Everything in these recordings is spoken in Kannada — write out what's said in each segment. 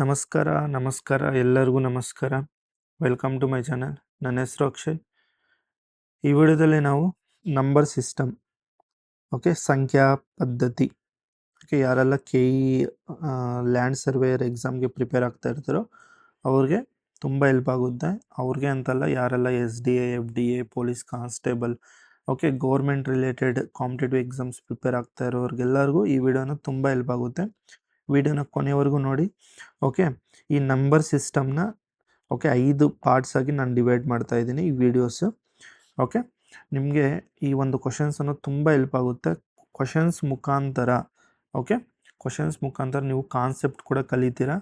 ನಮಸ್ಕಾರ ಎಲ್ಲರಿಗೂ ನಮಸ್ಕಾರ. Welcome to my channel. ನನ್ನ ಹೆಸರು ಅಕ್ಷಯ್. ಈ ವಿಡಿಯೋದಲ್ಲಿ ನಾವು ನಂಬರ್ ಸಿಸ್ಟಮ್, ಸಂಖ್ಯಾ ಪದ್ಧತಿ, ಯಾರೆಲ್ಲ KE ಲ್ಯಾಂಡ್ ಸರ್ವೇಯರ್ ಎಕ್ಸಾಮ್ಗೆ ಪ್ರಿಪೇರ್ ಆಗ್ತಾ ಇರ್ತಾರೋ ಅವ್ರಿಗೆ ತುಂಬ ಹೆಲ್ಪ್ ಆಗುತ್ತೆ. ಅವ್ರಿಗೆ ಅಂತಲ್ಲ, ಯಾರೆಲ್ಲ SDA FDA police constable government related competitive exams prepare ಆಗ್ತಾ ಇರೋರಿಗೆಲ್ಲರಿಗೂ ಈ ವಿಡಿಯೋನ ತುಂಬ ಹೆಲ್ಪ್ ಆಗುತ್ತೆ. ವಿಡಿಯೋನ ಕೊನೆವರೆಗೂ ನೋಡಿ. ಈ ನಂಬರ್ ಸಿಸ್ಟಮ್ನ 5 ಪಾರ್ಟ್ಸ್ ಆಗಿ ನಾನು ಡಿವೈಡ್ ಮಾಡ್ತಾ ಇದ್ದೀನಿ ಈ ವಿಡಿಯೋಸ್. ನಿಮಗೆ ಈ ಒಂದು ಕ್ವಶನ್ಸ್ ಅನ್ನೋದು ತುಂಬ ಹೆಲ್ಪ್ ಆಗುತ್ತೆ. ಕ್ವಶನ್ಸ್ ಮುಖಾಂತರ ನೀವು ಕಾನ್ಸೆಪ್ಟ್ ಕೂಡ ಕಲಿತೀರಾ.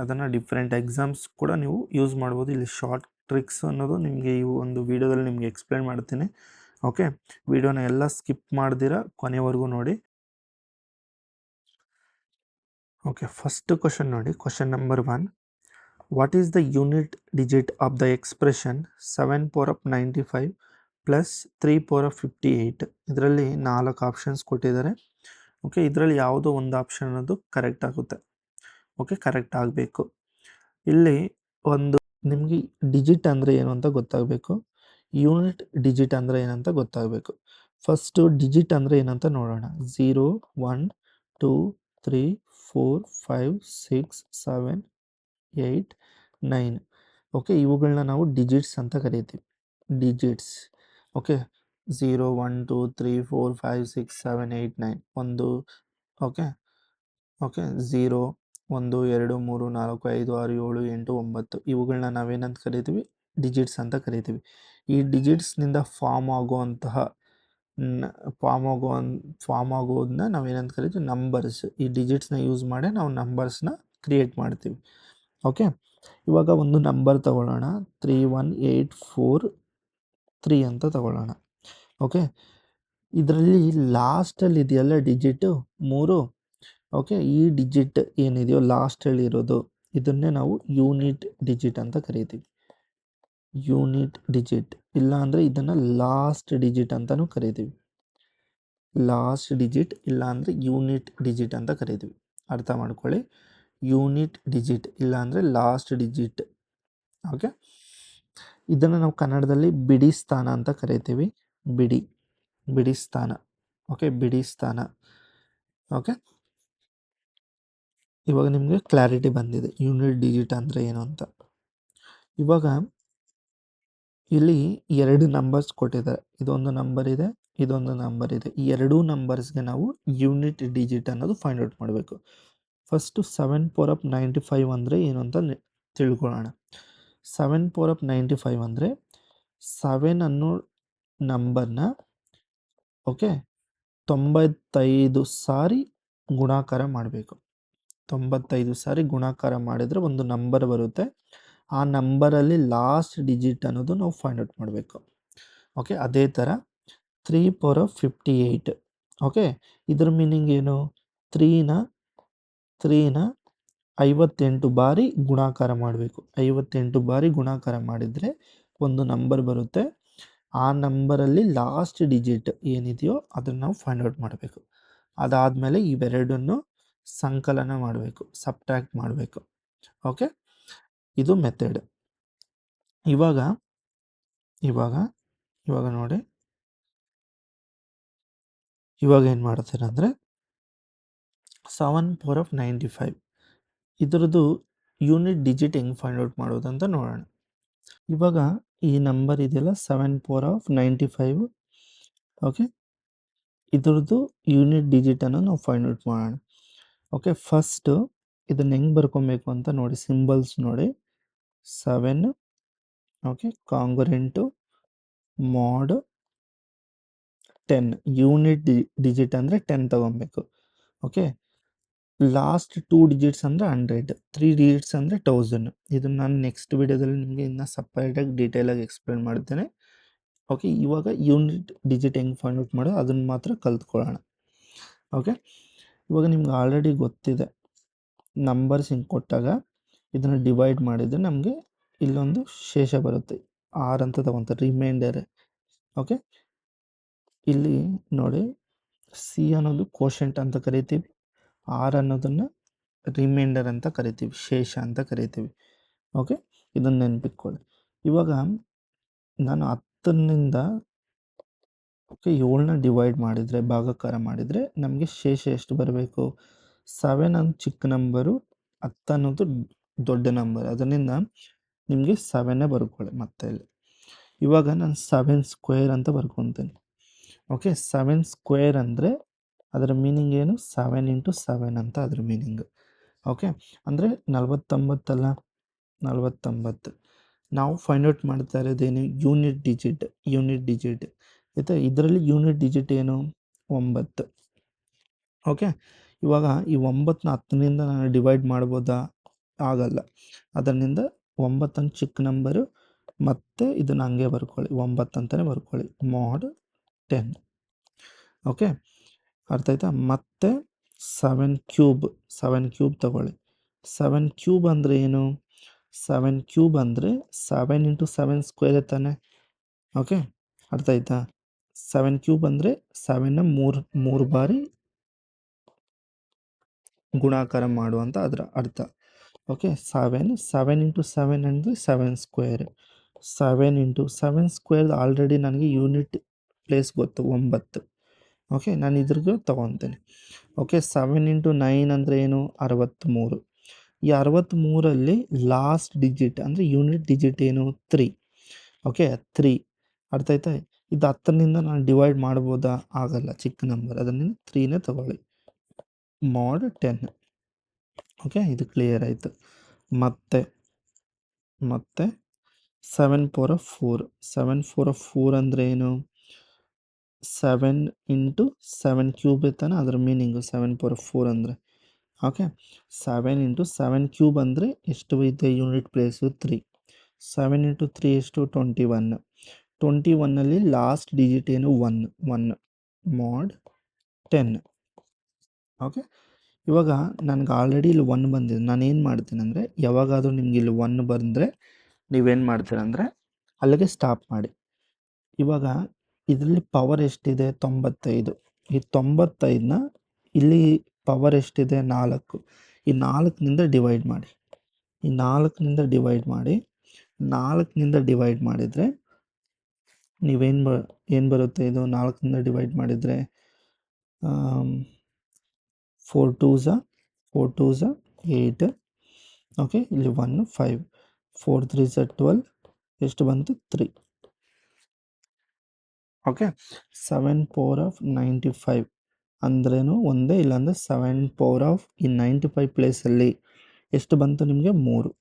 ಅದನ್ನು ಡಿಫ್ರೆಂಟ್ ಎಕ್ಸಾಮ್ಸ್ ಕೂಡ ನೀವು ಯೂಸ್ ಮಾಡ್ಬೋದು. ಇಲ್ಲಿ ಶಾರ್ಟ್ ಟ್ರಿಕ್ಸ್ ಅನ್ನೋದು ನಿಮಗೆ ಈ ಒಂದು ವಿಡಿಯೋದಲ್ಲಿ ನಿಮಗೆ ಎಕ್ಸ್ಪ್ಲೇನ್ ಮಾಡ್ತೀನಿ. ವಿಡಿಯೋನ ಎಲ್ಲ ಸ್ಕಿಪ್ ಮಾಡ್ದಿರಾ ಕೊನೆವರೆಗೂ ನೋಡಿ. ಫಸ್ಟ್ ಕ್ವಶನ್ ನೋಡಿ. Question number 1. What is the unit digit of the expression 7 power of 95 plus 3 power of 58? ಇದರಲ್ಲಿ 4 ಆಪ್ಷನ್ಸ್ ಕೊಟ್ಟಿದ್ದಾರೆ. ಇದರಲ್ಲಿ ಯಾವುದೋ ಒಂದು ಆಪ್ಷನ್ ಅನ್ನೋದು ಕರೆಕ್ಟ್ ಆಗುತ್ತೆ. ಕರೆಕ್ಟ್ ಆಗಬೇಕು. ಇಲ್ಲಿ ಒಂದು ನಿಮಗೆ ಡಿಜಿಟ್ ಅಂದರೆ ಏನು ಅಂತ ಗೊತ್ತಾಗಬೇಕು, ಯೂನಿಟ್ ಡಿಜಿಟ್ ಅಂದರೆ ಏನಂತ ಗೊತ್ತಾಗಬೇಕು. ಫಸ್ಟು ಡಿಜಿಟ್ ಅಂದರೆ ಏನಂತ ನೋಡೋಣ. 0 1 2 3 4 5 6 7 8 9. ಇವುಗಳನ್ನ ನಾವು ಡಿಜಿಟ್ಸ್ ಅಂತ ಕರಿತೀವಿ. ಡಿಜಿಟ್ಸ್ 0 1 2 3 4 5 6 7 8 9. 1 0 1 2 3 4 5 6 7 8 9. ಇವುಗಳನ್ನ ನಾವೇನಂತ ಕರಿತೀವಿ? ಡಿಜಿಟ್ಸ್ ಅಂತ ಕರಿತೀವಿ. ಈ ಡಿಜಿಟ್ಸ್ನಿಂದ ಫಾರ್ಮ್ ಆಗೋದನ್ನ ನಾವೇನಂತ ಕರಿತೀವಿ? ನಂಬರ್ಸ್. ಈ ಡಿಜಿಟ್ಸ್ನ ಯೂಸ್ ಮಾಡಿ ನಾವು ನಂಬರ್ಸ್ನ ಕ್ರಿಯೇಟ್ ಮಾಡ್ತೀವಿ. ಇವಾಗ ಒಂದು ನಂಬರ್ ತಗೊಳ್ಳೋಣ. 31843 ಅಂತ ತಗೊಳ್ಳೋಣ. ಇದರಲ್ಲಿ ಲಾಸ್ಟಲ್ಲಿ ಇದೆಯಲ್ಲ ಡಿಜಿಟ್ 3. ಈ ಡಿಜಿಟ್ ಏನಿದೆಯೋ ಲಾಸ್ಟಲ್ಲಿ ಇರೋದು, ಇದನ್ನೇ ನಾವು ಯೂನಿಟ್ ಡಿಜಿಟ್ ಅಂತ ಕರಿತೀವಿ. ಯೂನಿಟ್ ಡಿಜಿಟ್, ಇಲ್ಲ ಅಂದರೆ ಇದನ್ನು ಲಾಸ್ಟ್ ಡಿಜಿಟ್ ಅಂತಲೂ ಕರಿತೀವಿ. ಲಾಸ್ಟ್ ಡಿಜಿಟ್ ಇಲ್ಲ ಅಂದರೆ ಯೂನಿಟ್ ಡಿಜಿಟ್ ಅಂತ ಕರಿತೀವಿ. ಅರ್ಥ ಮಾಡ್ಕೊಳ್ಳಿ. ಯೂನಿಟ್ ಡಿಜಿಟ್ ಇಲ್ಲ ಅಂದರೆ ಲಾಸ್ಟ್ ಡಿಜಿಟ್. ಇದನ್ನು ನಾವು ಕನ್ನಡದಲ್ಲಿ ಬಿಡಿ ಸ್ಥಾನ ಅಂತ ಕರಿತೀವಿ. ಬಿಡಿ ಸ್ಥಾನ. ಬಿಡಿ ಸ್ಥಾನ. ಇವಾಗ ನಿಮಗೆ ಕ್ಲಾರಿಟಿ ಬಂದಿದೆ ಯೂನಿಟ್ ಡಿಜಿಟ್ ಅಂದರೆ ಏನು ಅಂತ. ಇವಾಗ ಇಲ್ಲಿ 2 ನಂಬರ್ಸ್ ಕೊಟ್ಟಿದ್ದಾರೆ. ಇದೊಂದು ನಂಬರ್ ಇದೆ, ಇದೊಂದು ನಂಬರ್ ಇದೆ. ಈ 2 ನಂಬರ್ಸ್ಗೆ ನಾವು ಯೂನಿಟ್ ಡಿಜಿಟ್ ಅನ್ನೋದು ಫೈಂಡ್ ಔಟ್ ಮಾಡಬೇಕು. ಫಸ್ಟು 7 power of 95 ಅಂದರೆ ಏನು ಅಂತ ತಿಳ್ಕೊಳ್ಳೋಣ. 7 power of 95 ಅಂದರೆ 7 ಅನ್ನೋ ನಂಬರ್ನ 95 ಸಾರಿ ಗುಣಾಕಾರ ಮಾಡಬೇಕು. 95 ಸಾರಿ ಗುಣಾಕಾರ ಮಾಡಿದರೆ ಒಂದು ನಂಬರ್ ಬರುತ್ತೆ. ಆ ನಂಬರಲ್ಲಿ ಲಾಸ್ಟ್ ಡಿಜಿಟ್ ಅನ್ನೋದು ನಾವು ಫೈಂಡ್ ಔಟ್ ಮಾಡಬೇಕು. ಅದೇ ಥರ 3 power of 58. ಇದ್ರ ಮೀನಿಂಗ್ ಏನು? 3ನ 58 ಬಾರಿ ಗುಣಾಕಾರ ಮಾಡಬೇಕು. 58 ಬಾರಿ ಗುಣಾಕಾರ ಮಾಡಿದರೆ ಒಂದು ನಂಬರ್ ಬರುತ್ತೆ. ಆ ನಂಬರಲ್ಲಿ ಲಾಸ್ಟ್ ಡಿಜಿಟ್ ಏನಿದೆಯೋ ಅದನ್ನು ನಾವು ಫೈಂಡ್ ಔಟ್ ಮಾಡಬೇಕು. ಅದಾದಮೇಲೆ ಇವೆರಡನ್ನು ಸಂಕಲನ ಮಾಡಬೇಕು, ಸಬ್ಟ್ರಾಕ್ಟ್ ಮಾಡಬೇಕು. ಇದು ಮೆಥಡ್. ಇವಾಗ ನೋಡಿ, ಇವಾಗ ಏನು ಮಾಡ್ತಾರೆ ಅಂದರೆ 7 power of 95 ಇದರದ್ದು ಯೂನಿಟ್ ಡಿಜಿಟ್ ಹೆಂಗೆ ಫೈಂಡ್ ಔಟ್ ಮಾಡೋದು ಅಂತ ನೋಡೋಣ. ಇವಾಗ ಈ ನಂಬರ್ ಇದೆಯಲ್ಲ 7 power of 95, ಇದರದ್ದು ಯೂನಿಟ್ ಡಿಜಿಟನ್ನು ನಾವು ಫೈಂಡ್ ಔಟ್ ಮಾಡೋಣ. ಫಸ್ಟು ಇದನ್ನು ಹೆಂಗೆ ಬರ್ಕೊಬೇಕು ಅಂತ ನೋಡಿ. ಸಿಂಬಲ್ಸ್ ನೋಡಿ. 7 ಕಾಂಗ್ರೆಂಟು mod 10. ಯೂನಿಟ್ ಡಿಜಿಟ್ ಅಂದರೆ 10 ತಗೊಬೇಕು. ಲಾಸ್ಟ್ 2 ಡಿಜಿಟ್ಸ್ ಅಂದರೆ 100, 3 ಡಿಜಿಟ್ಸ್ ಅಂದರೆ 1000. ಇದನ್ನು ನಾನು ನೆಕ್ಸ್ಟ್ ವಿಡಿಯೋದಲ್ಲಿ ನಿಮಗೆ ಇನ್ನೂ ಸಪ್ರೇಟಾಗಿ ಡೀಟೇಲಾಗಿ ಎಕ್ಸ್ಪ್ಲೇನ್ ಮಾಡ್ತೇನೆ. ಇವಾಗ ಯೂನಿಟ್ ಡಿಜಿಟ್ ಹೆಂಗೆ ಫೈಂಡ್ ಔಟ್ ಮಾಡೋದು ಅದನ್ನು ಮಾತ್ರ ಕಲ್ತ್ಕೊಳ್ಳೋಣ. ಇವಾಗ ನಿಮ್ಗೆ ಆಲ್ರೆಡಿ ಗೊತ್ತಿದೆ, ನಂಬರ್ಸ್ ಹಿಂಗೆ ಕೊಟ್ಟಾಗ ಇದನ್ನು ಡಿವೈಡ್ ಮಾಡಿದರೆ ನಮಗೆ ಇಲ್ಲೊಂದು ಶೇಷ ಬರುತ್ತೆ. 6 ಅಂತ ತಗೊತಾರೆ, ರಿಮೈಂಡರ್. ಇಲ್ಲಿ ನೋಡಿ, C ಅನ್ನೋದು ಕೋಶೆಂಟ್ ಅಂತ ಕರಿತೀವಿ. R ಅನ್ನೋದನ್ನು ರಿಮೈಂಡರ್ ಅಂತ ಕರಿತೀವಿ, ಶೇಷ ಅಂತ ಕರಿತೀವಿ. ಓಕೆ, ಇದನ್ನು ನೆನಪಿಟ್ಕೊಳ್ಳಿ. ಇವಾಗ ನಾನು 10ನಿಂದ ಓಕೆ 7ನ ಡಿವೈಡ್ ಮಾಡಿದರೆ, ಭಾಗಾಕಾರ ಮಾಡಿದರೆ ನಮಗೆ ಶೇಷ ಎಷ್ಟು ಬರಬೇಕು? 7 ಅನ್ನೋದು ಚಿಕ್ಕ ನಂಬರು, 10 ಅನ್ನೋದು ದೊಡ್ಡ ನಂಬರ್. ಅದರಿಂದ ನಿಮಗೆ 7 ಬರ್ಕೊಳ್ಳಿ ಮತ್ತೆ ಇಲ್ಲಿ. ಇವಾಗ ನಾನು 7 ಸ್ಕ್ವೇರ್ ಅಂತ ಬರ್ಕೊತೀನಿ. ಓಕೆ, 7 ಸ್ಕ್ವೇರ್ ಅಂದರೆ ಅದರ ಮೀನಿಂಗ್ ಏನು? 7 ಇಂಟು 7 ಅಂತ ಅದರ ಮೀನಿಂಗ್. ಓಕೆ, ಅಂದರೆ 49 ಅಲ್ಲ, 49. ನಾವು ಫೈಂಡ್ ಔಟ್ ಮಾಡ್ತಾ ಇರೋದೇನು? ಯೂನಿಟ್ ಡಿಜಿಟ್ ಆಯಿತಾ. ಇದರಲ್ಲಿ ಯೂನಿಟ್ ಡಿಜಿಟ್ ಏನು? 9. ಓಕೆ, ಇವಾಗ ಈ 9ನ 10ನಿಂದ ನಾನು ಡಿವೈಡ್ ಮಾಡ್ಬೋದಾ? ಆಗಲ್ಲ. ಅದರಿಂದ 9 ಚಿಕ್ಕ ನಂಬರು, ಮತ್ತು ಇದನ್ನು ಹಂಗೆ ಬರ್ಕೊಳ್ಳಿ, 9 ಅಂತಲೇ ಬರ್ಕೊಳ್ಳಿ, mod 10. ಓಕೆ, ಅರ್ಥ ಆಯ್ತಾ? ಮತ್ತು 7 ಕ್ಯೂಬ್ ತಗೊಳ್ಳಿ. 7 ಕ್ಯೂಬ್ ಅಂದರೆ ಏನು? 7 ಕ್ಯೂಬ್ ಅಂದರೆ 7 ಇಂಟು 7 ಸ್ಕ್ವೇರ್ ತಾನೆ. ಓಕೆ, ಅರ್ಥ ಆಯ್ತಾ? 7 ಕ್ಯೂಬ್ ಅಂದರೆ 7ನ ಮೂರು ಬಾರಿ ಗುಣಾಕಾರ ಮಾಡುವಂಥ ಅದರ ಅರ್ಥ. ಓಕೆ, 7 ಇಂಟು 7 ಅಂದರೆ 7 ಸ್ಕ್ವೇರ್. 7 ಇಂಟು 7 ಸ್ಕ್ವೇರ್ ಆಲ್ರೆಡಿ ನನಗೆ ಯೂನಿಟ್ ಪ್ಲೇಸ್ ಗೊತ್ತು, 9. ಓಕೆ, ನಾನು ಇದ್ರಿಗೆ ತೊಗೊತೀನಿ. ಓಕೆ, 7 ಇಂಟು 9 ಅಂದರೆ ಏನು? 63. ಈ 63ರಲ್ಲಿ ಲಾಸ್ಟ್ ಡಿಜಿಟ್ ಅಂದರೆ ಯೂನಿಟ್ ಡಿಜಿಟ್ ಏನು? 3. ಓಕೆ, 3. ಅರ್ಥ ಆಯ್ತಾ? ಇದು 10ನಿಂದ ನಾನು ಡಿವೈಡ್ ಮಾಡ್ಬೋದಾ? ಆಗಲ್ಲ, ಚಿಕ್ಕ ನಂಬರ್. ಅದರಿಂದ 3ನೇ ತಗೊಳ್ಳಿ, mod 10. ಓಕೆ, ಇದು ಕ್ಲಿಯರ್ ಆಯಿತು. ಮತ್ತೆ 7 ಪವರ್ ಆಫ್ 4. 7 ಪವರ್ ಆಫ್ 4 ಅಂದರೆ ಏನು? 7 ಇಂಟು 7 ಕ್ಯೂಬ್ ತಾನೆ ಅದರ ಮೀನಿಂಗು 7 ಪವರ್ ಆಫ್ 4 ಅಂದರೆ. ಓಕೆ, 7 ಇಂಟು 7 ಕ್ಯೂಬ್ ಅಂದರೆ ಎಷ್ಟು ಇದೆ ಯೂನಿಟ್ ಪ್ಲೇಸು? 3. 7 ಇಂಟು 3 ಎಷ್ಟು? 21. 21ನಲ್ಲಿ ಲಾಸ್ಟ್ ಡಿಜಿಟ್ ಏನು? 1 mod 10. ಓಕೆ, ಇವಾಗ ನನಗೆ ಆಲ್ರೆಡಿ ಇಲ್ಲಿ 1 ಬಂದಿದೆ. ನಾನೇನು ಮಾಡ್ತೀನಿ ಅಂದರೆ, ಯಾವಾಗಾದರೂ ನಿಮ್ಗೆ ಇಲ್ಲಿ 1 ಬಂದರೆ ನೀವೇನು ಮಾಡ್ತೀರಂದರೆ ಅಲ್ಲಿಗೆ ಸ್ಟಾಪ್ ಮಾಡಿ. ಇವಾಗ ಇದರಲ್ಲಿ ಪವರ್ ಎಷ್ಟಿದೆ? 95. ಈ 95ನ ಇಲ್ಲಿ ಪವರ್ ಎಷ್ಟಿದೆ? 4. ಈ 4ನಿಂದ ಡಿವೈಡ್ ಮಾಡಿ. ಈ 4ನಿಂದ ಡಿವೈಡ್ ಮಾಡಿ. 4ನಿಂದ ಡಿವೈಡ್ ಮಾಡಿದರೆ ಏನು ಬರುತ್ತೆ? ಇದು 4ನಿಂದ ಡಿವೈಡ್ ಮಾಡಿದರೆ 4 2s 8. ಓಕೆ, ಇಲ್ಲಿ 1 5. 4 3s 12. ಎಷ್ಟು ಬಂತು? 3. ಓಕೆ, 7 ಪವರ್ ಆಫ್ 95 ಅಂದ್ರೇನು ಒಂದೇ, ಇಲ್ಲಾಂದರೆ 7 ಪವರ್ ಆಫ್ ಈ 95 ಪ್ಲೇಸಲ್ಲಿ ಎಷ್ಟು ಬಂತು ನಿಮಗೆ? 3.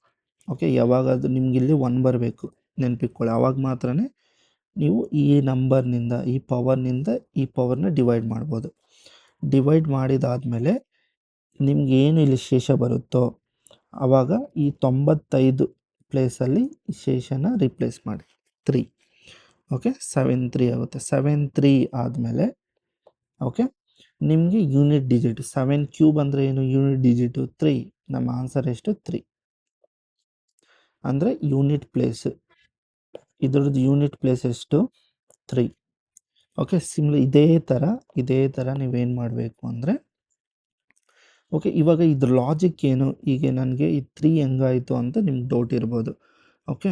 ಓಕೆ, ಯಾವಾಗಾದರೂ ನಿಮ್ಗೆ ಇಲ್ಲಿ 1 ಬರಬೇಕು, ನೆನಪಿಟ್ಕೊಳ್ಳಿ. ಆವಾಗ ಮಾತ್ರ ನೀವು ಈ ನಂಬರ್ನಿಂದ, ಈ ಪವರ್ನ ಡಿವೈಡ್ ಮಾಡ್ಬೋದು. ಡಿವೈಡ್ ಮಾಡಿದಾದಮೇಲೆ ನಿಮ್ಗೆ ಏನು ಇಲ್ಲಿ ಶೇಷ ಬರುತ್ತೋ ಆವಾಗ ಈ 95 ಪ್ಲೇಸಲ್ಲಿ ಶೇಷನ ರಿಪ್ಲೇಸ್ ಮಾಡಿ, 3. ಓಕೆ, 7 3 ಆಗುತ್ತೆ. 7 3 ಆದಮೇಲೆ ಓಕೆ ನಿಮಗೆ ಯೂನಿಟ್ ಡಿಜಿಟ್ 7 ಕ್ಯೂಬ್ ಅಂದರೆ ಏನು? Unit digit 3. ನಮ್ಮ ಆನ್ಸರ್ ಎಷ್ಟು? 3. ಅಂದರೆ ಯೂನಿಟ್ ಪ್ಲೇಸ್, ಇದರದ್ದು ಯೂನಿಟ್ ಪ್ಲೇಸ್ ಎಷ್ಟು? 3. ಓಕೆ, ಇದೇ ಥರ ನೀವೇನು ಮಾಡಬೇಕು ಅಂದರೆ, ಓಕೆ, ಇವಾಗ ಇದ್ರ ಲಾಜಿಕ್ ಏನು? ಈಗ ನನಗೆ ಈ 3 ಹೆಂಗಾಯಿತು ಅಂತ ನಿಮ್ಗೆ ಡೌಟ್ ಇರ್ಬೋದು. ಓಕೆ,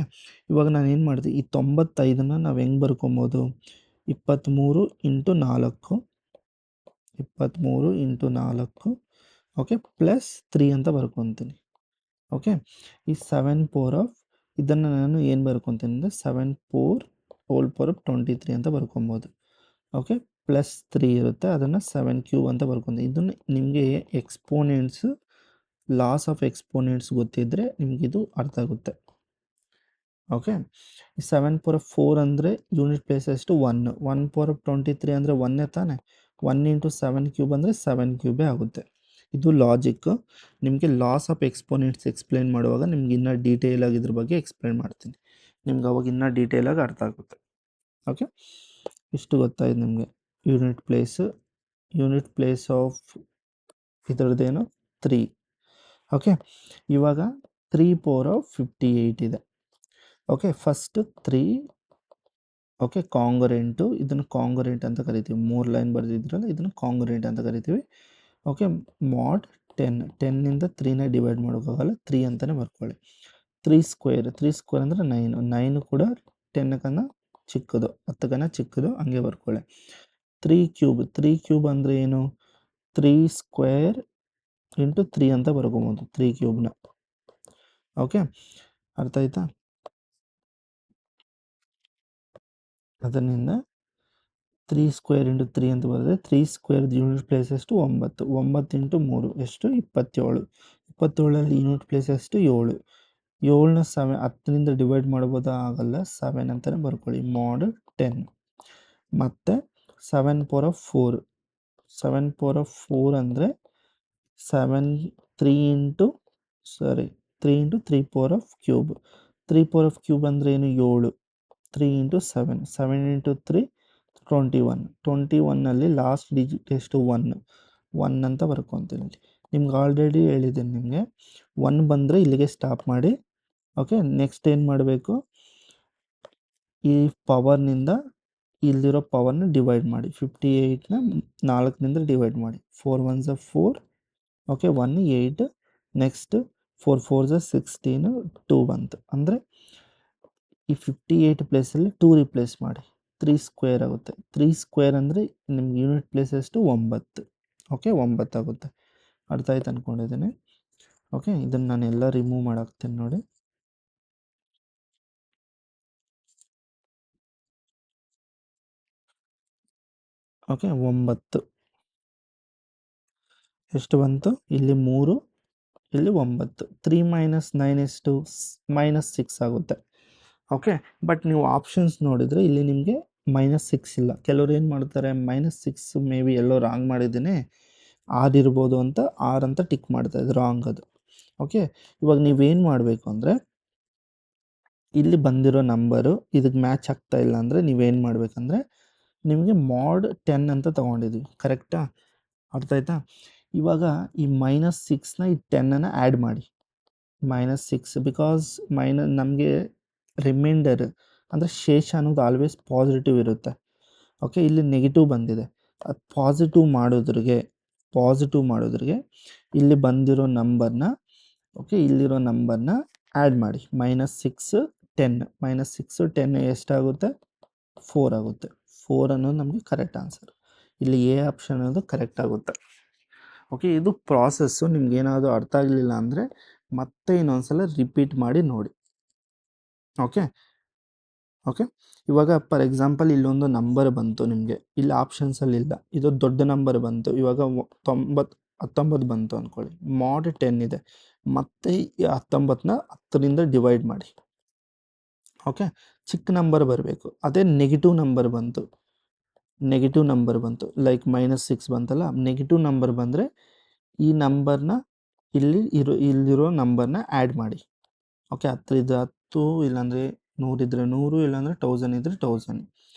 ಇವಾಗ ನಾನು ಏನು ಮಾಡಿದೆ, ಈ 95ನ ನಾವು ಹೆಂಗೆ ಬರ್ಕೊಬೋದು? 23 ಇಂಟು 4. 23 ಇಂಟು 4. ಓಕೆ, ಪ್ಲಸ್ 3 ಅಂತ ಬರ್ಕೊತೀನಿ. ಓಕೆ, ಈ 7 ಪವರ್ ಆಫ್ ಇದನ್ನು ನಾನು ಏನು ಬರ್ಕೊತೀನಿ ಅಂದರೆ 7 4 ಹೋಲ್ ಪವರ್ ಆಫ್ 23 ಅಂತ ಬರ್ಕೊಬೋದು. ಓಕೆ, ಪ್ಲಸ್ 3 ಇರುತ್ತೆ, ಅದನ್ನು 7 ಕ್ಯೂಬ್ ಅಂತ ಬರ್ಕೊತೀನಿ. ಇದನ್ನು ನಿಮಗೆ ಎಕ್ಸ್ಪೋನೆಂಟ್ಸು, ಲಾಸ್ ಆಫ್ ಎಕ್ಸ್ಪೋನೆಂಟ್ಸ್ ಗೊತ್ತಿದ್ದರೆ ನಿಮಗಿದು ಅರ್ಥ ಆಗುತ್ತೆ. ಓಕೆ, 7 ಪವರ್ ಆಫ್ 4 ಅಂದರೆ ಯೂನಿಟ್ ಪ್ಲೇಸ್ ಎಷ್ಟು? 1. 1 ಪವರ್ ಆಫ್ 23 ಅಂದರೆ 1 ತಾನೆ. 1 ಇಂಟು 7 ಕ್ಯೂಬ್ ಅಂದರೆ 7 ಕ್ಯೂಬೇ ಆಗುತ್ತೆ. ಇದು ಲಾಜಿಕ್. ನಿಮಗೆ ಲಾಸ್ ಆಫ್ ಎಕ್ಸ್ಪೋನೆಂಟ್ಸ್ ಎಕ್ಸ್ಪ್ಲೇನ್ ಮಾಡುವಾಗ ನಿಮ್ಗೆ ಇನ್ನೂ ಡೀಟೇಲಾಗಿ ಇದ್ರ ಬಗ್ಗೆ ಎಕ್ಸ್ಪ್ಲೇನ್ ಮಾಡ್ತೀನಿ. ನಿಮ್ಗೆ ಅವಾಗ ಇನ್ನೂ ಡೀಟೇಲಾಗಿ ಅರ್ಥ ಆಗುತ್ತೆ. ಓಕೆ, ಇಷ್ಟು ಗೊತ್ತಾಯ್ತು ನಿಮಗೆ. ಯೂನಿಟ್ ಪ್ಲೇಸ್ ಆಫ್ ಇದರದ್ದೇನು? 3. ಓಕೆ, ಇವಾಗ 3 ಪವರ್ ಆಫ್ 58 ಇದೆ. ಓಕೆ, ಫಸ್ಟ್ 3 ಓಕೆ ಕಾಂಗ್ರೆಂಟು, ಇದನ್ನು ಕಾಂಗ್ರೆಂಟ್ ಅಂತ ಕರಿತೀವಿ. 3 ಲೈನ್ ಬರೆದಿದ್ರಲ್ಲ, ಇದನ್ನು ಕಾಂಗ್ರೆಂಟ್ ಅಂತ ಕರಿತೀವಿ. ಓಕೆ, mod 10 3ನ ಡಿವೈಡ್ ಮಾಡೋಕ್ಕಾಗಲ್ಲ, 3 ಅಂತಲೇ ಬರ್ಕೊಳ್ಳಿ. 3 ಸ್ಕ್ವೇರ್ ಅಂದರೆ 9 ಕೂಡ 10ಕನ್ನ ಚಿಕ್ಕದು, 10ಕನ್ನ ಚಿಕ್ಕದು, ಹಂಗೆ ಬರ್ಕೊಳ್ಳಿ. 3 ಕ್ಯೂಬ್ ಅಂದರೆ ಏನು, 3 ಸ್ಕ್ವೇರ್ ಇಂಟು 3 ಅಂತ ಬರ್ಕೊಬೋದು 3 ಕ್ಯೂಬ್ನ. ಓಕೆ, ಅರ್ಥ ಆಯ್ತಾ? ಅದರಿಂದ 3 ಸ್ಕ್ವೇರ್ ಇಂಟು 3 ಅಂತ ಬರುತ್ತೆ. 3 ಸ್ಕ್ವೇರ್ ಯೂನಿಟ್ ಪ್ಲೇಸ್ ಎಷ್ಟು, 9. 9 ಇಂಟು 3 ಎಷ್ಟು, 27. 27ರಲ್ಲಿ ಯೂನಿಟ್ ಪ್ಲೇಸ್ ಎಷ್ಟು, 7. 7ನ 10ರಿಂದ ಡಿವೈಡ್ ಮಾಡ್ಬೋದಾ, ಆಗಲ್ಲ, 7 ಅಂತಲೇ ಬರ್ಕೊಳ್ಳಿ. mod 10. ಮತ್ತು 7 ಪವರ್ ಆಫ್ 4. 7 ಪವರ್ ಆಫ್ 4 ಅಂದರೆ 3 into 3 power of cube. 3 power of cube ಅಂದರೆ ಏನು, 7. 3 ಇಂಟು 7 ಇಂಟು 3 21. 21ನಲ್ಲಿ ಲಾಸ್ಟ್ ಡಿಜಿಟ್ ಎಷ್ಟು, 1 ಅಂತ ಬರ್ಕೊತೀನಿ. ನಿಮ್ಗೆ ಆಲ್ರೆಡಿ ಹೇಳಿದ್ದೀನಿ, ನಿಮಗೆ 1 ಬಂದರೆ ಇಲ್ಲಿಗೆ ಸ್ಟಾಪ್ ಮಾಡಿ. ಓಕೆ, ನೆಕ್ಸ್ಟ್ ಏನು ಮಾಡಬೇಕು, ಈ ಪವರ್ನಿಂದ ಇಲ್ಲಿರೋ ಪವರ್ನ ಡಿವೈಡ್ ಮಾಡಿ. 58ನ 4ನಿಂದ ಡಿವೈಡ್ ಮಾಡಿ. 4 1s 4. ಓಕೆ, 1 8. ನೆಕ್ಸ್ಟ್ 4 4s 16, 2 ಬಂತು. ಅಂದರೆ ಈ 58 ಪ್ಲೇಸಲ್ಲಿ 2 ರಿಪ್ಲೇಸ್ ಮಾಡಿ, 3 ಸ್ಕ್ವೇರ್ ಆಗುತ್ತೆ. 3 ಸ್ಕ್ವೇರ್ ಅಂದರೆ ನಿಮ್ಗೆ ಯೂನಿಟ್ ಪ್ಲೇಸ್ ಎಷ್ಟು, 9. ಓಕೆ, 9 ಆಗುತ್ತೆ. ಅರ್ಥ ಆಯ್ತು ಅಂದ್ಕೊಂಡಿದ್ದೀನಿ. ಓಕೆ, ಇದನ್ನು ನಾನು ಎಲ್ಲ ರಿಮೂವ್ ಮಾಡಾಕ್ತೀನಿ ನೋಡಿ. ಓಕೆ, 9 ಎಷ್ಟು ಬಂತು, ಇಲ್ಲಿ 3, ಇಲ್ಲಿ 9. 3 ಮೈನಸ್ 9 ಎಷ್ಟು, -6 ಆಗುತ್ತೆ. ಓಕೆ, ಬಟ್ ನೀವು ಆಪ್ಷನ್ಸ್ ನೋಡಿದರೆ ಇಲ್ಲಿ ನಿಮಗೆ -6 ಇಲ್ಲ. ಕೆಲವ್ರು ಏನು ಮಾಡ್ತಾರೆ, -6 ಮೇ ಬಿ ಎಲ್ಲೋ ರಾಂಗ್ ಮಾಡಿದ್ದೀನಿ, 6 ಇರ್ಬೋದು ಅಂತ 6 ಅಂತ ಟಿಕ್ ಮಾಡ್ತಾ ಇದ್ರು, ರಾಂಗ್ ಅದು. ಓಕೆ, ಇವಾಗ ನೀವೇನು ಮಾಡಬೇಕು ಅಂದರೆ, ಇಲ್ಲಿ ಬಂದಿರೋ ನಂಬರು ಇದಕ್ಕೆ ಮ್ಯಾಚ್ ಆಗ್ತಾ ಇಲ್ಲ ಅಂದರೆ ನೀವೇನು ಮಾಡಬೇಕಂದ್ರೆ, ನಿಮಗೆ mod 10 ಅಂತ ತೊಗೊಂಡಿದ್ವಿ, ಕರೆಕ್ಟಾ? ಅರ್ಥ ಆಯ್ತಾ? ಇವಾಗ ಈ -6ನ ಈ 10ಅನ್ನು ಆ್ಯಡ್ ಮಾಡಿ. -6 ಬಿಕಾಸ್ ನಮಗೆ ರಿಮೈಂಡರ್ ಅಂದರೆ ಶೇಷ ಅನ್ನೋದು ಆಲ್ವೇಸ್ ಪಾಸಿಟಿವ್ ಇರುತ್ತೆ. ಓಕೆ, ಇಲ್ಲಿ ನೆಗೆಟಿವ್ ಬಂದಿದೆ, ಅದು ಪಾಸಿಟಿವ್ ಮಾಡೋದ್ರಿಗೆ ಇಲ್ಲಿ ಬಂದಿರೋ ನಂಬರ್ನ, ಓಕೆ, ಇಲ್ಲಿರೋ ನಂಬರ್ನ ಆ್ಯಡ್ ಮಾಡಿ. -6 10 -6 10 ಎಷ್ಟಾಗುತ್ತೆ, 4 ಆಗುತ್ತೆ. 4 ಅನ್ನೋದು ನಮಗೆ ಕರೆಕ್ಟ್ ಆನ್ಸರ್. ಇಲ್ಲಿ ಎ ಆಪ್ಷನ್ ಅನ್ನೋದು ಕರೆಕ್ಟ್ ಆಗುತ್ತೆ. ಓಕೆ, ಇದು ಪ್ರಾಸೆಸ್ಸು. ನಿಮ್ಗೇನಾದರೂ ಅರ್ಥ ಆಗಲಿಲ್ಲ ಅಂದರೆ ಮತ್ತೆ ಇನ್ನೊಂದ್ಸಲ ರಿಪೀಟ್ ಮಾಡಿ ನೋಡಿ. ಓಕೆ, ಇವಾಗ ಫಾರ್ ಎಕ್ಸಾಂಪಲ್ ಇಲ್ಲೊಂದು ನಂಬರ್ ಬಂತು ನಿಮಗೆ, ಇಲ್ಲಿ ಆಪ್ಷನ್ಸಲ್ಲಿ ಇಲ್ಲ, ಇದು ದೊಡ್ಡ ನಂಬರ್ ಬಂತು. ಇವಾಗ 19 ಬಂತು ಅಂದ್ಕೊಳ್ಳಿ, mod 10 ಇದೆ. ಮತ್ತೆ ಈ 19ನ 10ರಿಂದ ಡಿವೈಡ್ ಮಾಡಿ. ಓಕೆ, ಚಿಕ್ಕ ನಂಬರ್ ಬರಬೇಕು. ಅದೇ ನೆಗೆಟಿವ್ ನಂಬರ್ ಬಂತು, ಲೈಕ್ -6 ಬಂತಲ್ಲ, ನೆಗೆಟಿವ್ ನಂಬರ್ ಬಂದರೆ ಈ ನಂಬರ್ನ ಇಲ್ಲಿರೋ ನಂಬರ್ನ ಆ್ಯಡ್ ಮಾಡಿ. ಓಕೆ, 10 ಇದ್ದರೆ 10, ಇಲ್ಲಾಂದರೆ 100 ಇದ್ದರೆ 100, ಇಲ್ಲಾಂದರೆ 1000 ಇದ್ದರೆ 1000.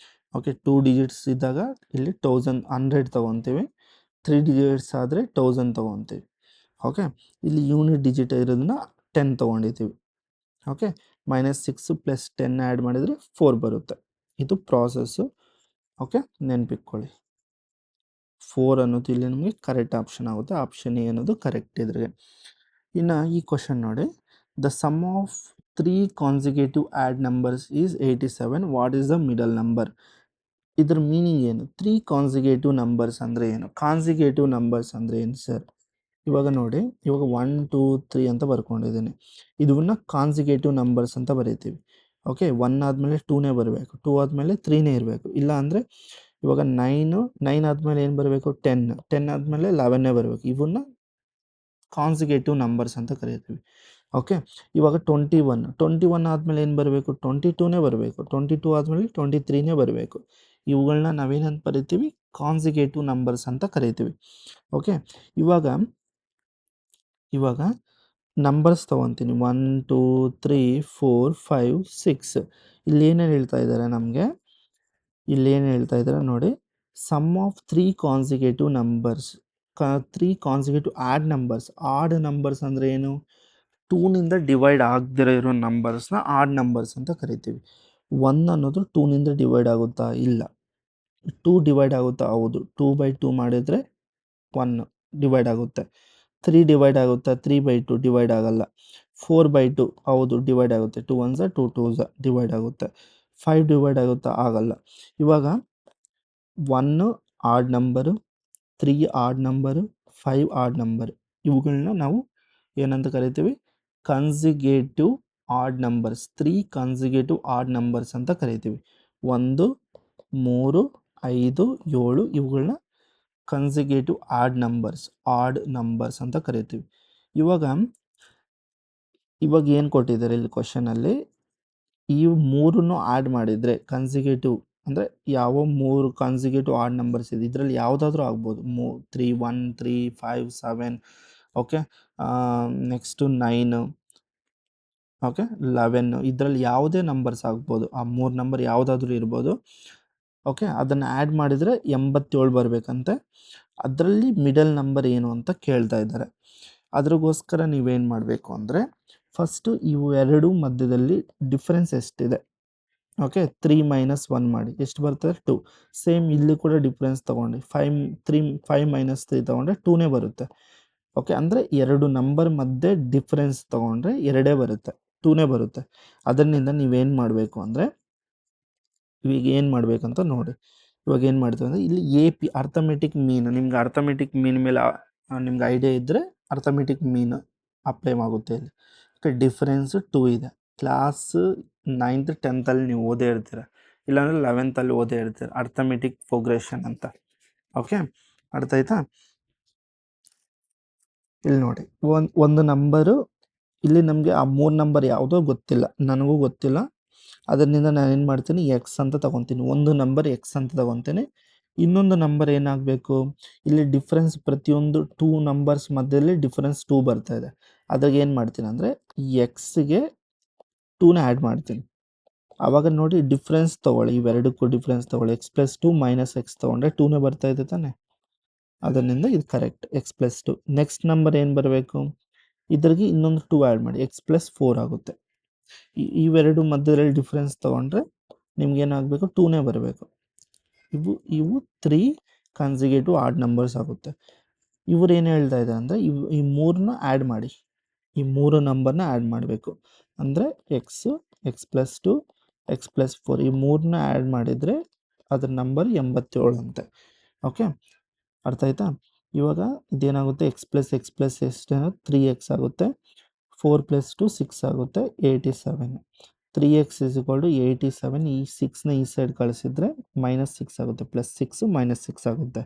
ಓಕೆ, 2 ಡಿಜಿಟ್ಸ್ ಇದ್ದಾಗ ಇಲ್ಲಿ 100 ತೊಗೊತೀವಿ, 3 ಡಿಜಿಟ್ಸ್ ಆದರೆ 1000 ತೊಗೊತೀವಿ. ಓಕೆ, ಇಲ್ಲಿ ಯೂನಿಟ್ ಡಿಜಿಟ್ ಇರೋದನ್ನ 10 ತೊಗೊಂಡಿದ್ದೀವಿ. ಓಕೆ, -6 + 10 ಆ್ಯಡ್ ಮಾಡಿದರೆ 4 ಬರುತ್ತೆ. ಇದು ಪ್ರಾಸೆಸ್ಸು. ಓಕೆ, ನೆನ್ಪಿಟ್ಕೊಳ್ಳಿ. 4 ಅನ್ನೋದು ಇಲ್ಲಿ ನಮಗೆ ಕರೆಕ್ಟ್ ಆಪ್ಷನ್ ಆಗುತ್ತೆ. ಆಪ್ಷನ್ ಎ ಅನ್ನೋದು ಕರೆಕ್ಟ್ ಇದ್ರಿಗೆ. ಇನ್ನು ಈ ಕ್ವಶನ್ ನೋಡಿ, the sum of 3 consecutive odd numbers is 87. What is the middle number? ಇದ್ರ ಮೀನಿಂಗ್ ಏನು? 3 ಕಾನ್ಸಿಕ್ಯೂಟಿವ್ ನಂಬರ್ಸ್ ಅಂದರೆ ಏನು? ಕಾನ್ಸಿಕ್ಯೂಟಿವ್ ನಂಬರ್ಸ್ ಅಂದರೆ ಏನು ಸರ್? ಇವಾಗ ನೋಡಿ, ಇವಾಗ 1 2 3 ಅಂತ ಬರ್ಕೊಂಡಿದ್ದೀನಿ. ಇದನ್ನ ಕಾನ್ಸಿಕ್ಯೂಟಿವ್ ನಂಬರ್ಸ್ ಅಂತ ಬರೀತೀವಿ. ಓಕೆ, 1 ಆದಮೇಲೆ 2ನೇ ಬರಬೇಕು, 2 ಆದಮೇಲೆ 3ನೇ ಇರಬೇಕು. ಇಲ್ಲ ಅಂದರೆ ಇವಾಗ 9 ಆದಮೇಲೆ ಏನು ಬರಬೇಕು, 10 ಆದಮೇಲೆ 11ನೇ ಬರಬೇಕು. ಇವನ್ನ ಕಾನ್ಸಿಕ್ಯೂಟಿವ್ ನಂಬರ್ಸ್ ಅಂತ ಕರೀತೀವಿ. ಓಕೆ, ಇವಾಗ 21 ಆದಮೇಲೆ ಏನು ಬರಬೇಕು, 22ನೇ ಬರಬೇಕು. 22 ಆದಮೇಲೆ 23ನೇ ಬರಬೇಕು. ಇವುಗಳನ್ನ ನಾವೇನಂತ ಬರೀತೀವಿ, ಕಾನ್ಸಿಕ್ಯೂಟಿವ್ ನಂಬರ್ಸ್ ಅಂತ ಕರೀತೀವಿ. ಓಕೆ, ಇವಾಗ ನಂಬರ್ಸ್ ತೊಗೊತೀನಿ, 1 2 3 4 5 6. ಇಲ್ಲಿ ಏನೇನು ಹೇಳ್ತಾ ಇದ್ದಾರೆ ನಮಗೆ, ನೋಡಿ, sum of 3 consecutive numbers, 3 consecutive odd numbers ಅಂದರೆ ಏನು, 2ನಿಂದ ಡಿವೈಡ್ ಆಗದಿರೋ ಇರೋ ನಂಬರ್ಸ್ನ ಆಡ್ ನಂಬರ್ಸ್ ಅಂತ ಕರಿತೀವಿ. 1 ಅನ್ನೋದು 2ನಿಂದ ಡಿವೈಡ್ ಆಗುತ್ತಾ, ಇಲ್ಲ. 2 ಡಿವೈಡ್ ಆಗುತ್ತಾ, ಹೌದು. 2/2 ಮಾಡಿದರೆ 1 ಡಿವೈಡ್ ಆಗುತ್ತೆ. 3 ಡಿವೈಡ್ ಆಗುತ್ತಾ? 3/2 ಡಿವೈಡ್ ಆಗಲ್ಲ. 4/2 ಹೌದು ಡಿವೈಡ್ ಆಗುತ್ತೆ. 2 1 2 2 ಡಿವೈಡ್ ಆಗುತ್ತೆ. 5 ಡಿವೈಡ್ ಆಗುತ್ತಾ? ಆಗಲ್ಲ. ಇವಾಗ 1 odd number, 3 odd number, 5 odd number, ಇವುಗಳನ್ನ ನಾವು ಏನಂತ ಕರಿತೀವಿ? Consecutive odd numbers. 3 consecutive odd numbers ಅಂತ ಕರಿತೀವಿ. 1 3 5 7 ಇವುಗಳನ್ನ ಕನ್ಸಿಗೇಟಿವ್ ಆಡ್ ನಂಬರ್ಸ್ ಅಂತ ಕರಿತೀವಿ. ಇವಾಗ ಏನು ಕೊಟ್ಟಿದ್ದಾರೆ ಇಲ್ಲಿ ಕ್ವಶನಲ್ಲಿ? ಈ ಮೂರನ್ನು ಆಡ್ ಮಾಡಿದರೆ ಕನ್ಸಿಗೇಟಿವ್ ಅಂದರೆ ಯಾವ 3 ಕನ್ಸಿಗೇಟಿವ್ ಆಡ್ ನಂಬರ್ಸ್ ಇದೆ ಇದರಲ್ಲಿ ಯಾವುದಾದ್ರೂ ಆಗ್ಬೋದು. 3 1 3 5 7 ಓಕೆ, ನೆಕ್ಸ್ಟು 9 ಓಕೆ 11 ಇದರಲ್ಲಿ ಯಾವುದೇ ನಂಬರ್ಸ್ ಆಗ್ಬೋದು. ಆ 3 ನಂಬರ್ ಯಾವುದಾದ್ರೂ ಇರ್ಬೋದು. ಓಕೆ, ಅದನ್ನು ಆ್ಯಡ್ ಮಾಡಿದರೆ 87 ಬರಬೇಕಂತೆ. ಅದರಲ್ಲಿ ಮಿಡಲ್ ನಂಬರ್ ಏನು ಅಂತ ಕೇಳ್ತಾ ಇದ್ದಾರೆ. ಅದ್ರಗೋಸ್ಕರ ನೀವೇನು ಮಾಡಬೇಕು ಅಂದರೆ ಫಸ್ಟು ಇವು ಎರಡು ಮಧ್ಯದಲ್ಲಿ ಡಿಫ್ರೆನ್ಸ್ ಎಷ್ಟಿದೆ? ಓಕೆ, 3 - 1 ಮಾಡಿ ಎಷ್ಟು ಬರ್ತದೆ? 2. ಸೇಮ್ ಇಲ್ಲಿ ಕೂಡ ಡಿಫ್ರೆನ್ಸ್ ತೊಗೊಂಡು 5 - 3 ತೊಗೊಂಡ್ರೆ 2ನೇ ಬರುತ್ತೆ. ಓಕೆ, ಅಂದರೆ ಎರಡು ನಂಬರ್ ಮಧ್ಯೆ ಡಿಫ್ರೆನ್ಸ್ ತೊಗೊಂಡ್ರೆ ಎರಡೇ ಬರುತ್ತೆ, 2ನೇ ಬರುತ್ತೆ. ಅದರಿಂದ ನೀವೇನು ಮಾಡಬೇಕು ಅಂದರೆ ಇವಾಗ ಏನು ಮಾಡಬೇಕಂತ ನೋಡಿ. ಇವಾಗ ಏನು ಮಾಡ್ತೀವಿ ಅಂದರೆ ಇಲ್ಲಿ AP ಅರ್ಥಮೆಟಿಕ್ ಮೀನ್, ನಿಮ್ಗೆ ಅರ್ಥಮೆಟಿಕ್ ಮೀನ್ ಮೇಲೆ ನಿಮ್ಗೆ ಐಡಿಯಾ ಇದ್ದರೆ ಅರ್ಥಮೆಟಿಕ್ ಮೀನ್ ಅಪ್ಲೈ ಆಗುತ್ತೆ ಇಲ್ಲಿ. ಓಕೆ, ಡಿಫ್ರೆನ್ಸ್ 2 ಇದೆ. ಕ್ಲಾಸ್ 9th 10th ನೀವು ಓದೇ ಇರ್ತೀರ, ಇಲ್ಲಾಂದರೆ 11th ಓದೇ ಇರ್ತೀರ ಅರ್ಥಮೆಟಿಕ್ ಪ್ರೋಗ್ರೆಷನ್ ಅಂತ. ಓಕೆ, ಅರ್ಥ ಆಯ್ತಾ? ಇಲ್ಲಿ ನೋಡಿ ಒಂದು ನಂಬರು, ಇಲ್ಲಿ ನಮಗೆ ಆ 3 ನಂಬರ್ ಯಾವುದೋ ಗೊತ್ತಿಲ್ಲ, ನನಗೂ ಗೊತ್ತಿಲ್ಲ. ಅದರಿಂದ ನಾನು ಏನು ಮಾಡ್ತೀನಿ? ಎಕ್ಸ್ ಅಂತ ತಗೊತೀನಿ. ಒಂದು ನಂಬರ್ ಎಕ್ಸ್ ಅಂತ ತಗೊತೀನಿ. ಇನ್ನೊಂದು ನಂಬರ್ ಏನಾಗಬೇಕು? ಇಲ್ಲಿ ಡಿಫ್ರೆನ್ಸ್ ಪ್ರತಿಯೊಂದು 2 ನಂಬರ್ಸ್ ಮಧ್ಯದಲ್ಲಿ ಡಿಫ್ರೆನ್ಸ್ 2 ಬರ್ತಾ ಇದೆ. ಅದ್ರಾಗ ಏನು ಮಾಡ್ತೀನಿ ಅಂದರೆ ಎಕ್ಸ್ಗೆ 2ನ ಆ್ಯಡ್ ಮಾಡ್ತೀನಿ. ಆವಾಗ ನೋಡಿ ಡಿಫ್ರೆನ್ಸ್ ತೊಗೊಳ್ಳಿ, ಇವೆರಡಕ್ಕೂ ಡಿಫ್ರೆನ್ಸ್ ತೊಗೊಳ್ಳಿ. x+2 - x ತೊಗೊಂಡ್ರೆ 2ನೇ ಬರ್ತಾ ಇದೆ ತಾನೆ. ಅದರಿಂದ ಇದು ಕರೆಕ್ಟ್, x+2. ನೆಕ್ಸ್ಟ್ ನಂಬರ್ ಏನು ಬರಬೇಕು? ಇದ್ರಿಗೆ ಇನ್ನೊಂದು 2 ಆ್ಯಡ್ ಮಾಡಿ, x+4 ಆಗುತ್ತೆ. ಇವೆರಡು ಮಧ್ಯದಲ್ಲಿ ಡಿಫ್ರೆನ್ಸ್ ತೊಗೊಂಡ್ರೆ ನಿಮ್ಗೇನಾಗಬೇಕು? 2ನೇ ಬರಬೇಕು. ಇವು 3 ಕನ್ಸಿಗೇಟಿವ್ ಆಡ್ ನಂಬರ್ಸ್ ಆಗುತ್ತೆ. ಇವ್ರು ಏನು ಹೇಳ್ತಾ ಇದ್ದಾರೆ ಅಂದರೆ ಈ ಮೂರನ್ನ ಆ್ಯಡ್ ಮಾಡಿ, ಈ 3 ನಂಬರ್ನ ಆ್ಯಡ್ ಮಾಡಬೇಕು. ಅಂದರೆ x+2 x+4 ಈ ಮೂರನ್ನ ಆ್ಯಡ್ ಮಾಡಿದರೆ ಅದ್ರ ನಂಬರ್ 87 ಅಂತೆ. ಓಕೆ, ಅರ್ಥ ಆಯ್ತಾ? ಇವಾಗ ಇದೇನಾಗುತ್ತೆ? x+x+ ಎಷ್ಟೇನೋ 3x ಆಗುತ್ತೆ. 4 + 2 6 ಆಗುತ್ತೆ, 87. 3x = 87. ಈ 6ನ ಈ ಸೈಡ್ ಕಳಿಸಿದ್ರೆ -6 ಆಗುತ್ತೆ, +6 -6 ಆಗುತ್ತೆ.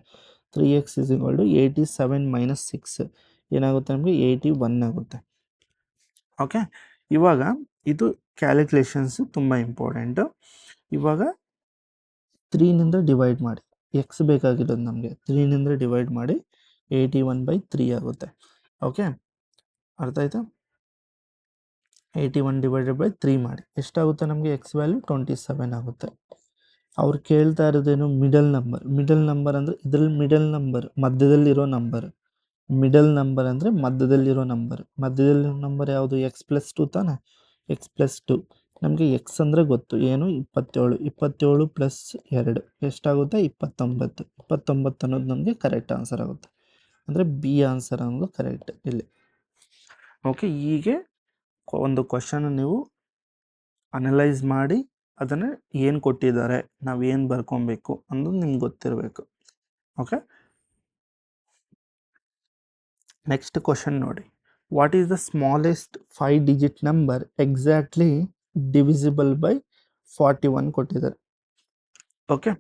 3x = 87 - 6 ಏನಾಗುತ್ತೆ? ನಮಗೆ 81 ಆಗುತ್ತೆ. ಓಕೆ, ಇವಾಗ ಇದು ಕ್ಯಾಲ್ಕುಲೇಷನ್ಸು ತುಂಬ ಇಂಪಾರ್ಟೆಂಟು. ಇವಾಗ 3ನಿಂದ ಡಿವೈಡ್ ಮಾಡಿ, ಎಕ್ಸ್ ಬೇಕಾಗಿರೋದು ನಮಗೆ. 3ನಿಂದ ಡಿವೈಡ್ ಮಾಡಿ 81/3 ಆಗುತ್ತೆ. ಓಕೆ, ಅರ್ಥ ಆಯ್ತಾ? 81 / 3 ಮಾಡಿ ಎಷ್ಟಾಗುತ್ತೆ ನಮಗೆ? ಎಕ್ಸ್ ವ್ಯಾಲ್ಯೂ 27 ಆಗುತ್ತೆ. ಅವ್ರು ಕೇಳ್ತಾ ಇರೋದೇನು? ಮಿಡಲ್ ನಂಬರ್ ಅಂದರೆ ಇದರಲ್ಲಿ ಮಿಡಲ್ ನಂಬರ್ ಮಧ್ಯದಲ್ಲಿರೋ ನಂಬರ್. ಮಿಡಲ್ ನಂಬರ್ ಅಂದರೆ ಮಧ್ಯದಲ್ಲಿರೋ ನಂಬರ್ ಯಾವುದು? x+2 ತಾನೆ. x+2 ನಮಗೆ ಎಕ್ಸ್ ಅಂದರೆ ಗೊತ್ತು ಏನು? 27. 27 + 2 ಎಷ್ಟಾಗುತ್ತೆ? 29. 29 ಅನ್ನೋದು ನಮಗೆ ಕರೆಕ್ಟ್ ಆನ್ಸರ್ ಆಗುತ್ತೆ. ಅಂದರೆ ಬಿ ಆನ್ಸರ್ ಅನ್ನೋದು ಕರೆಕ್ಟ್ ಇಲ್ಲಿ. ಓಕೆ, ಹೀಗೆ ಒಂದು ಕ್ವಶನ್ ನೀವು ಅನಲೈಸ್ ಮಾಡಿ ಅದನ್ನು ಏನು ಕೊಟ್ಟಿದ್ದಾರೆ, ನಾವು ಏನು ಬರ್ಕೊಬೇಕು ಅನ್ನೋದು ನಿಮ್ಗೆ ಗೊತ್ತಿರಬೇಕು. ಓಕೆ, ನೆಕ್ಸ್ಟ್ ಕ್ವಶನ್ ನೋಡಿ. What is the smallest 5 digit number exactly divisible by 41 ಕೊಟ್ಟಿದ್ದಾರೆ. Okay,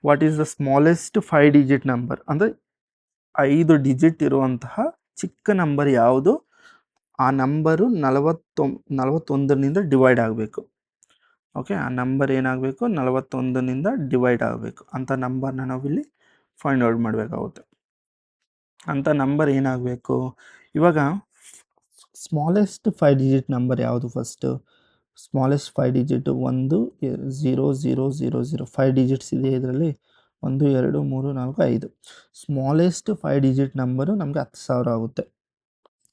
what is the smallest 5 digit number ಅಂದರೆ 5 ಡಿಜಿಟ್ ಇರುವಂತಹ ಚಿಕ್ಕ ನಂಬರ್ ಯಾವುದು? ಆ ನಂಬರು 41ನಿಂದ ಡಿವೈಡ್ ಆಗಬೇಕು. ಓಕೆ, ಆ ನಂಬರ್ ಏನಾಗಬೇಕು? 41ನಿಂದ ಡಿವೈಡ್ ಆಗಬೇಕು. ಅಂಥ ನಂಬರ್ನ ನಾವಿಲ್ಲಿ ಫೈಂಡ್ ಔಟ್ ಮಾಡಬೇಕಾಗುತ್ತೆ. ಅಂಥ ನಂಬರ್ ಏನಾಗಬೇಕು? ಇವಾಗ ಸ್ಮಾಲೆಸ್ಟ್ 5 ಡಿಜಿಟ್ ನಂಬರ್ ಯಾವುದು? ಫಸ್ಟು ಸ್ಮಾಲೆಸ್ಟ್ 5 ಡಿಜಿಟ್ 1 0 0 0 0 5 ಡಿಜಿಟ್ಸ್ ಇದೆ ಇದರಲ್ಲಿ. 1 2 3 4 5. ಸ್ಮಾಲೆಸ್ಟ್ 5 ಡಿಜಿಟ್ ನಂಬರು ನಮಗೆ 10,000 ಆಗುತ್ತೆ.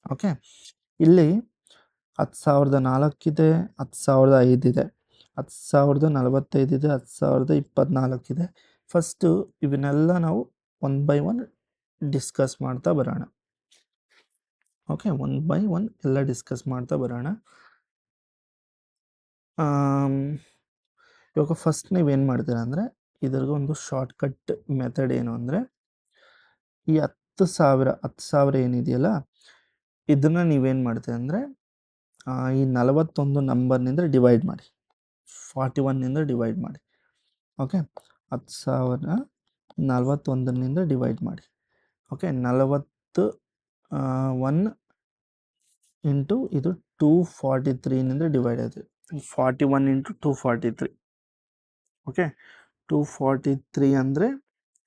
ಓಕೆ, ಇಲ್ಲಿ 10,004 ಇದೆ, 10,005 ಇದೆ, 10,045 ಇದೆ, 10,024 ಇದೆ. ಫಸ್ಟು ಇವನ್ನೆಲ್ಲ ನಾವು 1 by 1 ಡಿಸ್ಕಸ್ ಮಾಡ್ತಾ ಬರೋಣ. ಓಕೆ, ಒನ್ ಬೈ ಒನ್ ಎಲ್ಲ ಡಿಸ್ಕಸ್ ಮಾಡ್ತಾ ಬರೋಣ. ಇವಾಗ ಫಸ್ಟ್ ನೀವೇನು ಮಾಡ್ತೀರಾ ಅಂದರೆ, ಇದ್ರಿಗೆ ಒಂದು ಶಾರ್ಟ್ಕಟ್ ಮೆಥಡ್ ಏನು ಅಂದರೆ, ಈ 10,000 ಏನಿದೆಯಲ್ಲ, ಇದನ್ನು ನೀವೇನು ಮಾಡ್ತೀರ ಅಂದರೆ, ಈ 41 ನಂಬರ್ನಿಂದ ಡಿವೈಡ್ ಮಾಡಿ, 41ನಿಂದ ಡಿವೈಡ್ ಮಾಡಿ. ಓಕೆ, 10,000 41ನಿಂದ ಡಿವೈಡ್ ಮಾಡಿ. ಓಕೆ, 41 ಇಂಟು ಇದು 243ನಿಂದ ಡಿವೈಡ್ ಆಯಿತು. 41 ಇಂಟು 243. ಓಕೆ, 243 ಅಂದರೆ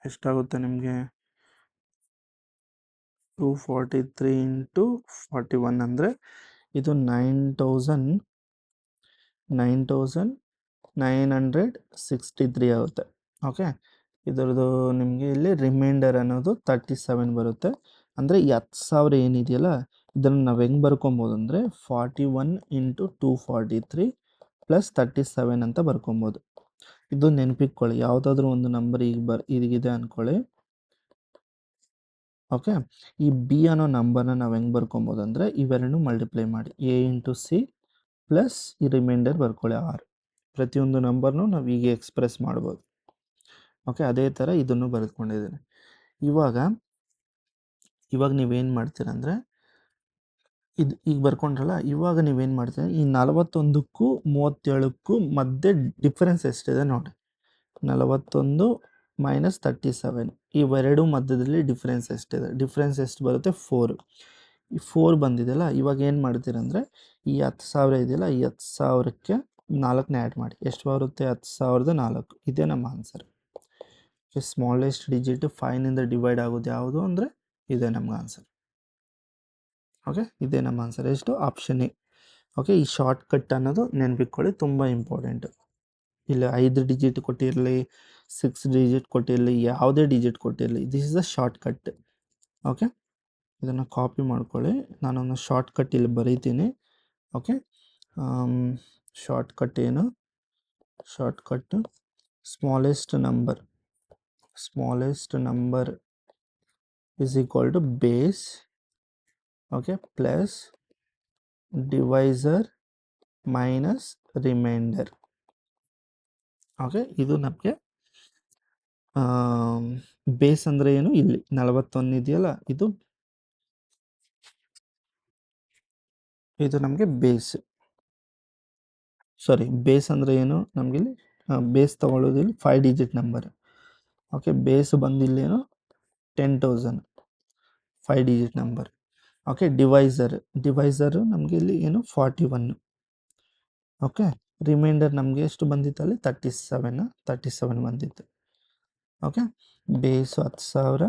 ಎಷ್ಟಾಗುತ್ತೆ ನಿಮಗೆ? 243 ಇಂಟು 41 ಅಂದರೆ ಇದು 9,963 ಆಗುತ್ತೆ. ಓಕೆ, ಇದರದ್ದು ನಿಮಗೆ ಇಲ್ಲಿ ರಿಮೈಂಡರ್ ಅನ್ನೋದು 37 ಬರುತ್ತೆ. ಅಂದರೆ ಈ 10,000 ಏನಿದೆಯಲ್ಲ, ಇದನ್ನು ನಾವು ಹೆಂಗೆ ಬರ್ಕೊಬೋದು ಅಂದರೆ 41 ಇಂಟು 243 ಪ್ಲಸ್ 37 ಅಂತ ಬರ್ಕೊಬೋದು. ಇದು ನೆನಪಿಟ್ಕೊಳ್ಳಿ, ಯಾವುದಾದ್ರೂ ಒಂದು ನಂಬರ್ ಈಗಿದೆ ಅಂದ್ಕೊಳ್ಳಿ. ಓಕೆ, ಈ ಬಿ ಅನ್ನೋ ನಂಬರ್ನ ನಾವು ಹೆಂಗೆ ಬರ್ಕೊಬೋದು ಅಂದರೆ ಇವೆರಡನ್ನೂ ಮಲ್ಟಿಪ್ಲೈ ಮಾಡಿ, ಎ ಇಂಟು ಸಿ ಪ್ಲಸ್ ಈ ರಿಮೈಂಡರ್ ಬರ್ಕೊಳ್ಳಿ 6. ಪ್ರತಿಯೊಂದು ನಂಬರ್ನು ನಾವು ಹೀಗೆ ಎಕ್ಸ್ಪ್ರೆಸ್ ಮಾಡ್ಬೋದು. ಓಕೆ, ಅದೇ ಥರ ಇದನ್ನು ಬರೆದುಕೊಂಡಿದ್ದೀನಿ. ಇವಾಗ ನೀವೇನು ಮಾಡ್ತೀರ ಅಂದರೆ, ಇದು ಈಗ ಬರ್ಕೊಂಡ್ರಲ್ಲ, ಇವಾಗ ನೀವೇನು ಮಾಡ್ತೀರ, ಈ 41ಕ್ಕೂ 37ಕ್ಕೂ ಮಧ್ಯೆ ಡಿಫ್ರೆನ್ಸ್ ಎಷ್ಟಿದೆ ನೋಡಿ. 41 ಮೈನಸ್ 37, ಇವೆರಡು ಮಧ್ಯದಲ್ಲಿ ಡಿಫ್ರೆನ್ಸ್ ಎಷ್ಟಿದೆ? ಡಿಫ್ರೆನ್ಸ್ ಎಷ್ಟು ಬರುತ್ತೆ? 4. ಈ 4 ಬಂದಿದೆಯಲ್ಲ, ಇವಾಗ ಏನು ಮಾಡ್ತೀರಂದರೆ, ಈ 10,000 ಇದೆಯಲ್ಲ, ಈ 10,000ಕ್ಕೆ 4ನೇ ಆ್ಯಡ್ ಮಾಡಿ. ಎಷ್ಟು ಬರುತ್ತೆ? 10,004. ಇದೇ ನಮ್ಮ ಆನ್ಸರ್. ಸ್ಮಾಲೆಸ್ಟ್ ಡಿಜಿಟ್ 5ನಿಂದ ಡಿವೈಡ್ ಆಗೋದು ಯಾವುದು ಅಂದರೆ ಇದೇ ನಮ್ಗೆ ಆನ್ಸರ್. ಓಕೆ, ಇದೇ ನಮ್ಮ ಆನ್ಸರ್. ಎಷ್ಟು? Option A. ಓಕೆ, ಈ ಶಾರ್ಟ್ ಕಟ್ ಅನ್ನೋದು ನೆನಪಿಟ್ಕೊಳ್ಳಿ, ತುಂಬ ಇಂಪಾರ್ಟೆಂಟು. ಇಲ್ಲ 5 ಡಿಜಿಟ್ ಕೊಟ್ಟಿರಲಿ, 6 ಡಿಜಿಟ್ ಕೊಟ್ಟಿರಲಿ, ಯಾವುದೇ ಡಿಜಿಟ್ ಕೊಟ್ಟಿರಲಿ, this is a shortcut. Okay, ಇದನ್ನು ಕಾಪಿ ಮಾಡ್ಕೊಳ್ಳಿ. ನಾನೊಂದು ಶಾರ್ಟ್ ಕಟ್ ಇಲ್ಲಿ ಬರೀತೀನಿ. ಓಕೆ, ಶಾರ್ಟ್ ಕಟ್ ಏನು? Shortcut smallest number is equal to base, okay, plus divisor minus remainder. Okay, ಇದು ನಮಗೆ ಬೇಸ್ ಅಂದರೆ ಏನು? ಇಲ್ಲಿ 41 ಇದೆಯಲ್ಲ, ಇದು ನಮಗೆ ಬೇಸ್. ಬೇಸ್ ಅಂದರೆ ಏನು? ನಮಗಿಲ್ಲಿ ಬೇಸ್ ತೊಗೊಳ್ಳೋದಿಲ್ಲಿ 5 ಡಿಜಿಟ್ ನಂಬರ್. ಓಕೆ, ಬೇಸ್ ಬಂದಿಲ್ಲೇನು? 10,000, 5 ಡಿಜಿಟ್ ನಂಬರ್. ಓಕೆ, ಡಿವೈಸರು ನಮಗೆ ಇಲ್ಲಿ ಏನು? 41. ಓಕೆ, ರಿಮೈಂಡರ್ ನಮಗೆ ಎಷ್ಟು ಬಂದಿತ್ತಲ್ಲಿ? 37 ಬಂದಿತ್ತು. ಓಕೆ, ಬೇಸು 10,000.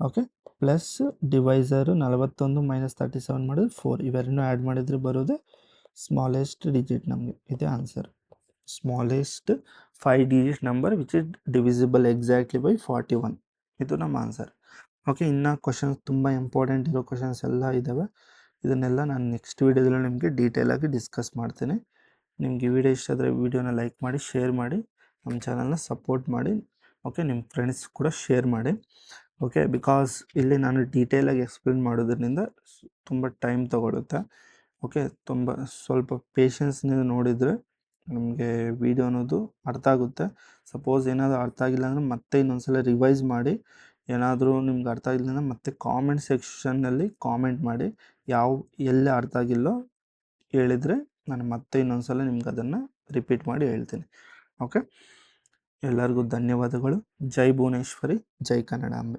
ಓಕೆ, ಪ್ಲಸ್ ಡಿವೈಸರು 41 ಮೈನಸ್ 37 ಮಾಡಿದ್ರೆ 4. ಇವೆರಡನ್ನೂ ಆ್ಯಡ್ ಮಾಡಿದರೆ ಬರೋದೇ ಸ್ಮಾಲೆಸ್ಟ್ ಡಿಜಿಟ್. ನಮಗೆ ಇದೇ answer. Smallest 5 digit number which is divisible exactly by 41. ಇದು ನಮ್ಮ ಆನ್ಸರ್. ಓಕೆ, ಇನ್ನು ಕ್ವಶನ್ಸ್ ತುಂಬ ಇಂಪಾರ್ಟೆಂಟ್ ಇರೋ ಕ್ವಶನ್ಸ್ ಎಲ್ಲ ಇದ್ದಾವೆ. ಇದನ್ನೆಲ್ಲ ನಾನು ನೆಕ್ಸ್ಟ್ ವೀಡಿಯೋದಲ್ಲಿ ನಿಮಗೆ ಡೀಟೇಲಾಗಿ ಡಿಸ್ಕಸ್ ಮಾಡ್ತೀನಿ. ನಿಮಗೆ ಈ ವಿಡಿಯೋ ಇಷ್ಟ ಆದರೆ ವಿಡಿಯೋನ ಲೈಕ್ ಮಾಡಿ, ಶೇರ್ ಮಾಡಿ, ನಮ್ಮ ಚಾನಲ್ನ ಸಪೋರ್ಟ್ ಮಾಡಿ. ಓಕೆ, ನಿಮ್ಮ ಫ್ರೆಂಡ್ಸ್ ಕೂಡ ಶೇರ್ ಮಾಡಿ. ಓಕೆ, ಬಿಕಾಸ್ ಇಲ್ಲಿ ನಾನು ಡೀಟೇಲಾಗಿ ಎಕ್ಸ್ಪ್ಲೇನ್ ಮಾಡೋದ್ರಿಂದ ತುಂಬ ಟೈಮ್ ತೊಗೊಳುತ್ತೆ. ಓಕೆ, ಸ್ವಲ್ಪ ಪೇಷನ್ಸ್ನಿಂದ ನೋಡಿದರೆ ನಮಗೆ ವಿಡಿಯೋ ಅನ್ನೋದು ಅರ್ಥ ಆಗುತ್ತೆ. ಸಪೋಸ್ ಏನಾದರೂ ಅರ್ಥ ಆಗಿಲ್ಲ ಅಂದರೆ ಮತ್ತೆ ಇನ್ನೊಂದ್ಸಲ ರಿವೈಸ್ ಮಾಡಿ. ಏನಾದರೂ ನಿಮ್ಗೆ ಅರ್ಥ ಆಗಿಲ್ಲ ಅಂದರೆ ಮತ್ತೆ ಕಾಮೆಂಟ್ ಸೆಕ್ಷನ್ನಲ್ಲಿ ಕಾಮೆಂಟ್ ಮಾಡಿ. ಎಲ್ಲಿ ಅರ್ಥ ಆಗಿಲ್ಲೋ ಹೇಳಿದರೆ ನಾನು ಮತ್ತೆ ಇನ್ನೊಂದ್ಸಲ ನಿಮ್ಗೆ ಅದನ್ನು ರಿಪೀಟ್ ಮಾಡಿ ಹೇಳ್ತೀನಿ. ಓಕೆ, ಎಲ್ಲರಿಗೂ ಧನ್ಯವಾದಗಳು. ಜೈ ಭುವನೇಶ್ವರಿ, ಜೈ ಕನ್ನಡಾಂಬೆ.